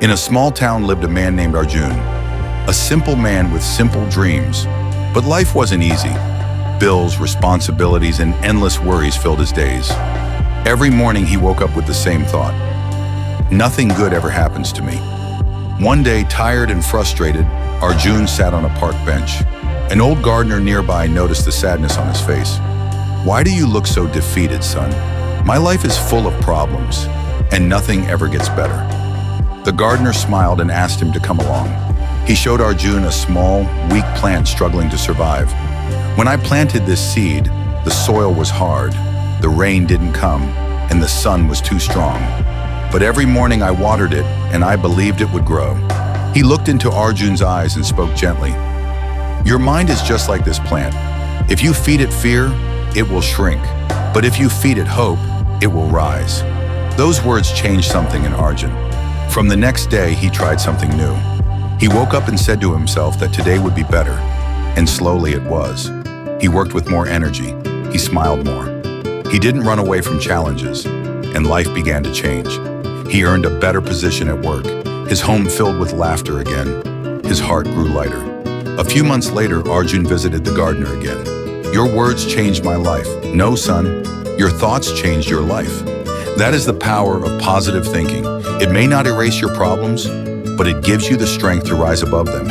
In a small town lived a man named Arjun, a simple man with simple dreams. But life wasn't easy. Bills, responsibilities, and endless worries filled his days. Every morning he woke up with the same thought: nothing good ever happens to me. One day, tired and frustrated, Arjun sat on a park bench. An old gardener nearby noticed the sadness on his face. "Why do you look so defeated, son? My life is full of problems, and nothing ever gets better." The gardener smiled and asked him to come along. He showed Arjun a small, weak plant struggling to survive. "When I planted this seed, the soil was hard, the rain didn't come, and the sun was too strong. But every morning I watered it, and I believed it would grow." He looked into Arjun's eyes and spoke gently. "Your mind is just like this plant. If you feed it fear, it will shrink. But if you feed it hope, it will rise." Those words changed something in Arjun. From the next day, he tried something new. He woke up and said to himself that today would be better. And slowly it was. He worked with more energy. He smiled more. He didn't run away from challenges, and life began to change. He earned a better position at work. His home filled with laughter again. His heart grew lighter. A few months later, Arjun visited the gardener again. "Your words changed my life." "No, son, your thoughts changed your life." That is the power of positive thinking. It may not erase your problems, but it gives you the strength to rise above them.